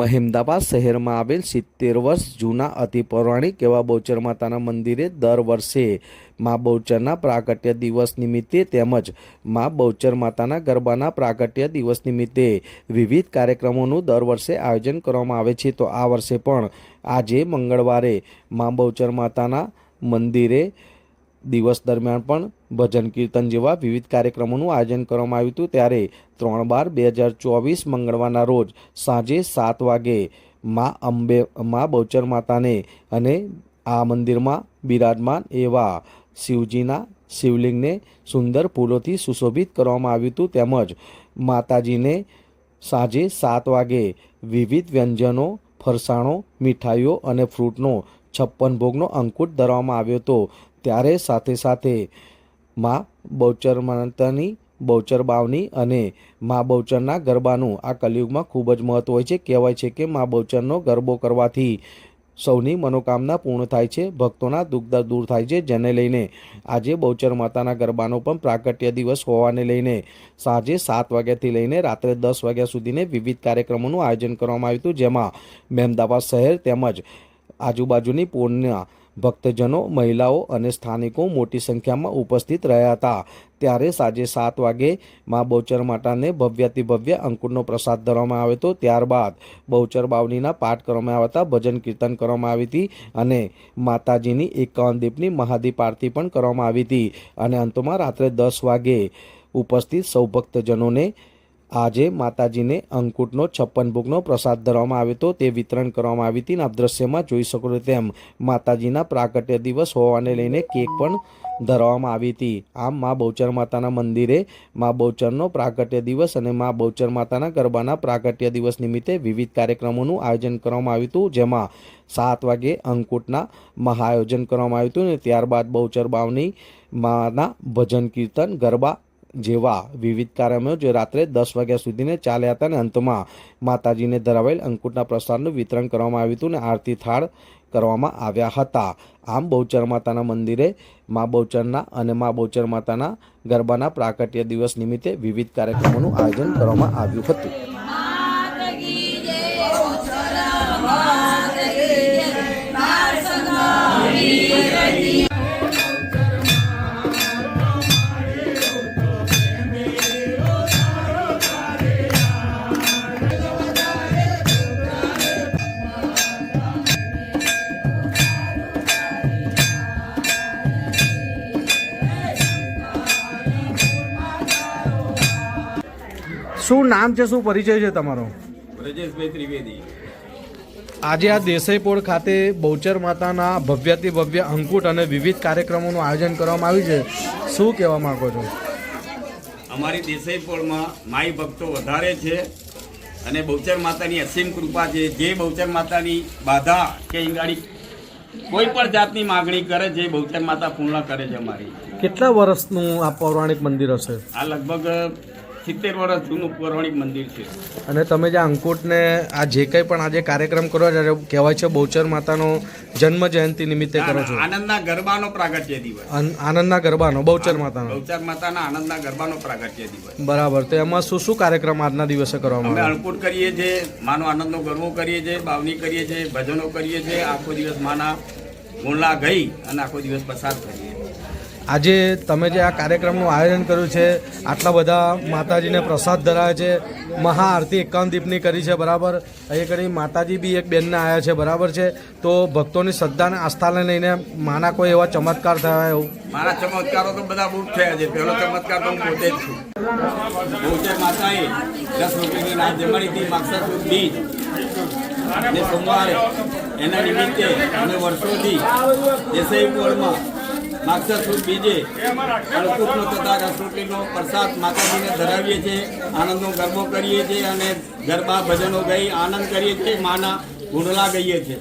મહેમદાવાદ શહેરમાં આવેલ 70 વર્ષ જૂના અતિ પૌરાણિક એવા બહુચર માતાના મંદિરે દર વર્ષે મા બહુચરના પ્રાગટ્ય દિવસ નિમિત્તે તેમજ મા બહુચર માતાના ગરબાના પ્રાગટ્ય દિવસ નિમિત્તે વિવિધ કાર્યક્રમોનું દર વર્ષે આયોજન કરવામાં આવે છે। તો આ વર્ષે પણ આજે મંગળવારે મા બહુચર માતાના મંદિરે દિવસ દરમિયાન પણ ભજન કીર્તન જેવા વિવિધ કાર્યક્રમોનું આયોજન કરવામાં આવ્યું હતું। ત્યારે 3/12/2024 મંગળવારના રોજ સાંજે 7 વાગે મા બહુચર માતાને અને આ મંદિરમાં બિરાજમાન એવા શિવજીના શિવલિંગને સુંદર ફૂલોથી સુશોભિત કરવામાં આવ્યું હતું। તેમજ માતાજીને સાંજે 7 વાગે વિવિધ વ્યંજનો, ફરસાણો, મીઠાઈઓ અને ફ્રૂટનો 56 ભોગનો અંકુટ ધરવામાં આવ્યો હતો। ત્યારે સાથે સાથે મા બહુચર માતાની બહુચર બાવની અને મા બહુચરના ગરબાનું આ કલિયુગમાં ખૂબ જ મહત્વ હોય છે। કહેવાય છે કે મા બહુચરનો ગરબો કરવાથી સૌની મનોકામના પૂર્ણ થાય છે, ભક્તોના દુઃખ દૂર થાય છે, જેને લઈને આજે બહુચર માતાના ગરબાનો પણ પ્રાગટ્ય દિવસ હોવાને લઈને સાંજે 7 વાગ્યાથી લઈને રાત્રે 10 વાગ્યા સુધીને વિવિધ કાર્યક્રમોનું આયોજન કરવામાં આવ્યું હતું। જેમાં મહેમદાવાદ શહેર તેમજ આજુબાજુની પૂર્ણના ભક્તજનો, મહિલાઓ અને સ્થાનિકો મોટી સંખ્યામાં ઉપસ્થિત રહ્યા હતા। ત્યારે સાંજે 7 વાગે મા બહુચર માતાને ભવ્યાતિ ભવ્ય અંકુરનો પ્રસાદ ધરવામાં આવ્યો હતો। ત્યારબાદ બહુચર બાવનીના પાઠ કરવામાં આવ્યા હતા, ભજન કીર્તન કરવામાં આવી હતી અને માતાજીની 51 દીપની મહાદીપ આરતી પણ કરવામાં આવી હતી અને અંતમાં રાત્રે 10 વાગે ઉપસ્થિત સૌ ભક્તજનોને આજે માતાજીને અંકુટનો 56 ભોગનો પ્રસાદ ધરવામાં આવ્યો હતો, તે વિતરણ કરવામાં આવી હતી। આપ દ્રશ્યમાં જોઈ શકો છો તેમ માતાજીના પ્રાગટ્ય દિવસ હોવાને લઈને કેક પણ ધરવામાં આવી હતી। આમ મા બહુચર માતાના મંદિરે મા બહુચરનો પ્રાગટ્ય દિવસ અને મા બહુચર માતાના ગરબાના પ્રાગટ્ય દિવસ નિમિત્તે વિવિધ કાર્યક્રમોનું આયોજન કરવામાં આવ્યું હતું। જેમાં 7 વાગે અંકુટના મહાઆયોજન કરવામાં આવ્યું હતું અને ત્યારબાદ બહુચર બાવની માના ભજન કીર્તન, ગરબા જેવા વિવિધ કાર્યક્રમો જે રાત્રે 10 વાગ્યા સુધીને ચાલ્યા હતા અને અંતમાં માતાજીને ધરાવેલ અંકુટના પ્રસાદનું વિતરણ કરવામાં આવ્યું હતું અને આરતી થાળ કરવામાં આવ્યા હતા। આમ બહુચર માતાના મંદિરે મા બહુચરના અને મા બહુચર માતાના ગરબાના પ્રાગટ્ય દિવસ નિમિત્તે વિવિધ કાર્યક્રમોનું આયોજન કરવામાં આવ્યું હતું। શું નામ છે, શું પરિચય છે તમારો? બ્રજેશભાઈ ત્રિવેદી। આજે આ દેસાઈપોળ ખાતે બહુચર માતાના ભવ્યાતિ ભવ્ય અંકુટ અને વિવિધ કાર્યક્રમોનું આયોજન કરવામાં આવ્યું છે, શું કહેવા માંગો છો? અમારી દેસાઈપોળમાં માઈ ભક્તો વધારે છે અને બહુચર માતાની અસીમ કૃપા છે। જે બહુચર માતાની બાધા કે ઈંગાડી કોઈ પણ જાતની માગણી કરે છે, બહુચર માતા પૂર્ણ કરે છે અમારી। કેટલા વર્ષનું આ પૌરાણિક મંદિર હશે? આ લગભગ 70 વર્ષ જૂનું પૌરાણિક મંદિર છે। અને તમે જે અંકુટને આ જે કંઈ પણ આજે કાર્યક્રમ કરો છો, કહેવાય છે બહુચર માતાનો જન્મ જયંતિ નિમિત્તે કરો છો? આનંદના ગરબાનો પ્રાગટ્ય દિવસ। આનંદના ગરબાનો, બહુચર માતાનો, બહુચર માતાના આનંદના ગરબાનો પ્રાગટ્ય દિવસ। બરાબર। તો એમાં શું શું કાર્યક્રમ આજના દિવસે કરવામાં અમે આવે? અંકુટ કરીએ છીએ, માનો આનંદનો ગરબો કરીએ છીએ, બાવની કરીએ છીએ, ભજનો કરીએ છીએ, આખો દિવસ માના ગુણલા ગઈ અને આખો દિવસ પસાર કરીએ। આજે તમે જે આ કાર્યક્રમનું આયોજન કર્યું છે, આટલા બધા માતાજીને પ્રસાદ ધરાવે છે, મહાઆરતી 51 દીપની કરી છે, બરાબર? અહીં કરી માતાજી બી એક બેનને આવ્યા છે, બરાબર છે? તો ભક્તોની શ્રદ્ધા અને આસ્થાને લઈને માના કોઈ એવા ચમત્કાર થયા એવું? મારા ચમત્કારો તો બધા બહુ થયા છે। પહેલો ચમત્કાર તો હું પોતે જ છું। બહુચર માતાએ 10 રૂપિયાની રાત જમાડી હતી, માગસર સુદ બીજ અને સોમવારે એના નિમિત્તે અમે વર્ષોથી દેસાઈપોળમાં માગસર સુદ બીજે અંકુટનો તથા રસરોટલીનો પ્રસાદ માતાજીને ધરાવીએ છીએ, આનંદનો ગરબો કરીએ છીએ અને ગરબા ભજનો ગઈ આનંદ કરીએ છીએ, માના ગુણલા ગઈએ છીએ।